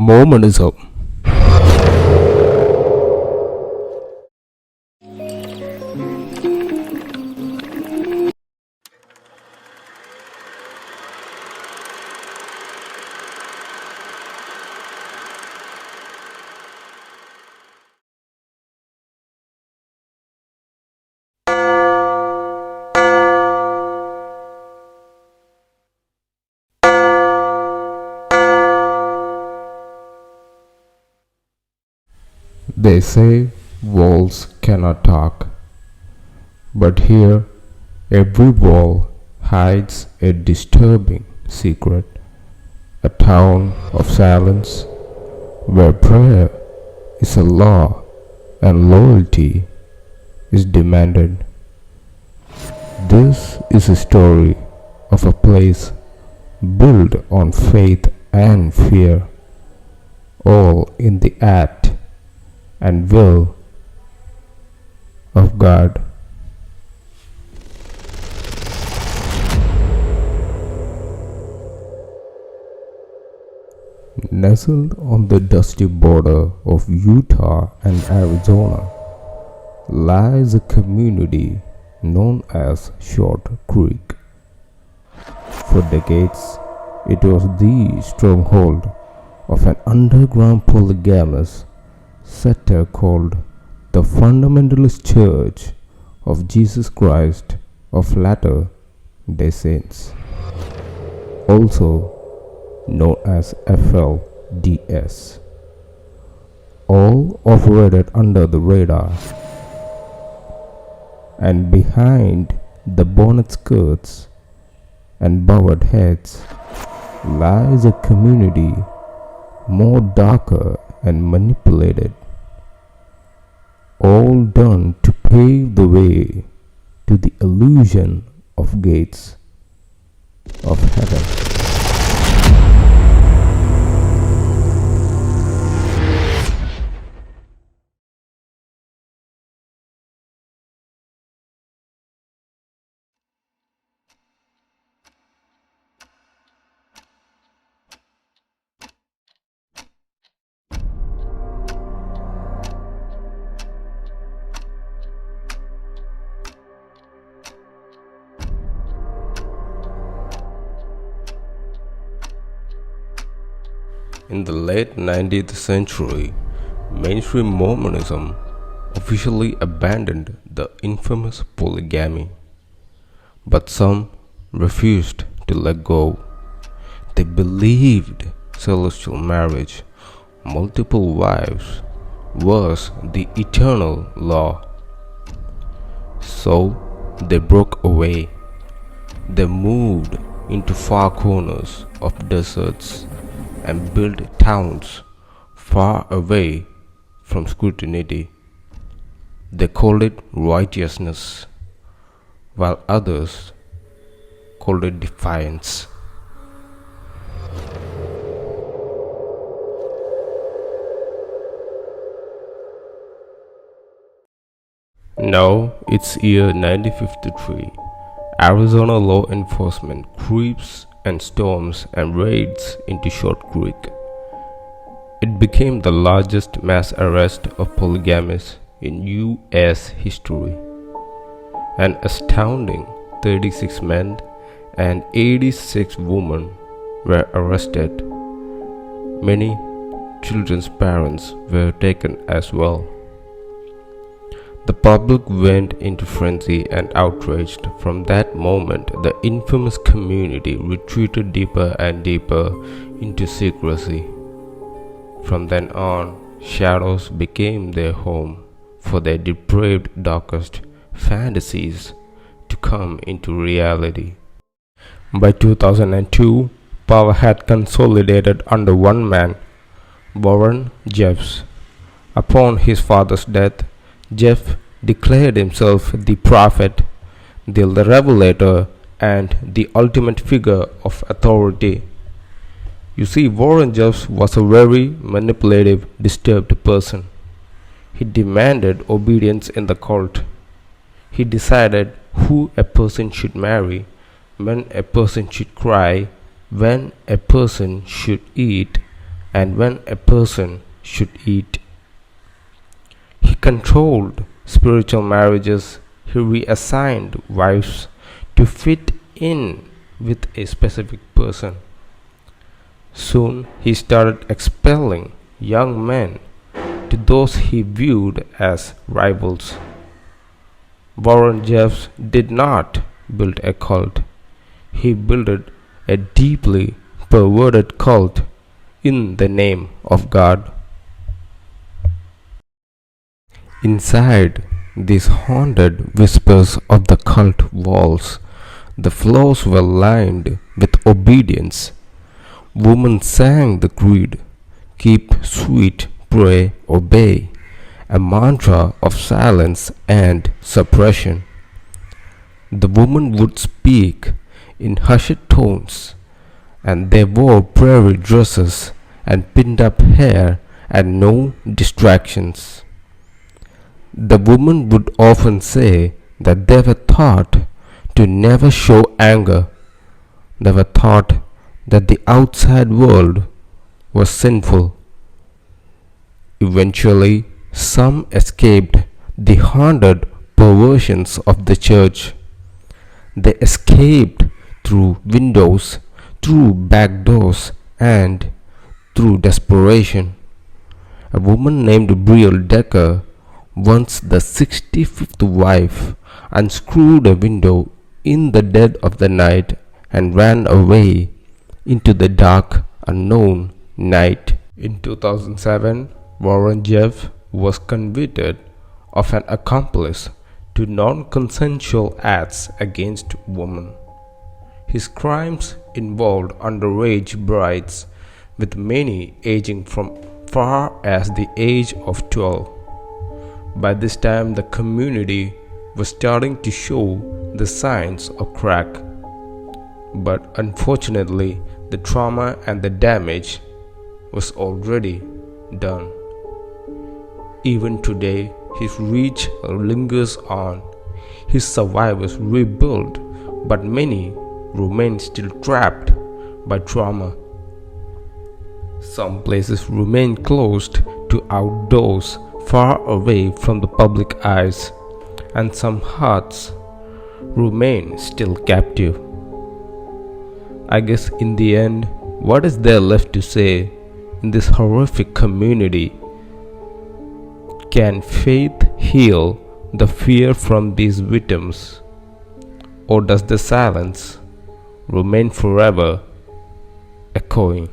Mormonism. They say walls cannot talk, but here every wall hides a disturbing secret, a town of silence where prayer is a law and loyalty is demanded. This is a story of a place built on faith and fear, all in the act and will of God. Nestled on the dusty border of Utah and Arizona lies a community known as Short Creek. For decades, it was the stronghold of an underground polygamous sector called the Fundamentalist Church of Jesus Christ of Latter-day Saints, also known as FLDS. All operated under the radar, and behind the bonnet skirts and bowed heads lies a community more darker and manipulated, all done to pave the way to the illusion of gates of heaven. In the late 19th century, mainstream Mormonism officially abandoned the infamous polygamy, but some refused to let go. They believed celestial marriage, multiple wives, was the eternal law. So they broke away. They moved into far corners of deserts and built towns far away from scrutiny. They called it righteousness, while others called it defiance. Now it's year 1953. Arizona law enforcement creeps and storms and raids into Short Creek. It became the largest mass arrest of polygamists in U.S. history. An astounding 36 men and 86 women were arrested. Many children's parents were taken as well. The public went into frenzy and outraged. From that moment, the infamous community retreated deeper and deeper into secrecy. From then on, shadows became their home for their depraved, darkest fantasies to come into reality. By 2002, power had consolidated under one man, Warren Jeffs. Upon his father's death, Jeff declared himself the prophet, the revelator, and the ultimate figure of authority. You see, Warren Jeffs was a very manipulative, disturbed person. He demanded obedience in the cult. He decided who a person should marry, when a person should cry, when a person should eat, and when a person should eat. He controlled spiritual marriages. He reassigned wives to fit in with a specific person. Soon he started expelling young men to those he viewed as rivals. Warren Jeffs did not build a cult. He built a deeply perverted cult in the name of God. Inside these haunted whispers of the cult walls, the floors were lined with obedience. Women sang the creed, keep sweet, pray, obey, a mantra of silence and suppression. The woman would speak in hushed tones, and they wore prairie dresses and pinned up hair and no distractions. The woman would often say that they were taught to never show anger. They were taught that the outside world was sinful. Eventually, some escaped the haunted perversions of the church. They escaped through windows, through back doors, and through desperation. A woman named Brielle Decker, once the 65th wife, unscrewed a window in the dead of the night and ran away into the dark, unknown night. In 2007, Warren Jeffs was convicted of an accomplice to non-consensual acts against women. His crimes involved underage brides, with many aging from far as the age of 12. By this time, the community was starting to show the signs of crack. But unfortunately, the trauma and the damage was already done. Even today, his reach lingers on. His survivors rebuild, but many remain still trapped by trauma. Some places remain closed to outdoors, far away from the public eyes, and some hearts remain still captive. I guess in the end, what is there left to say in this horrific community? Can faith heal the fear from these victims? Or does the silence remain forever echoing?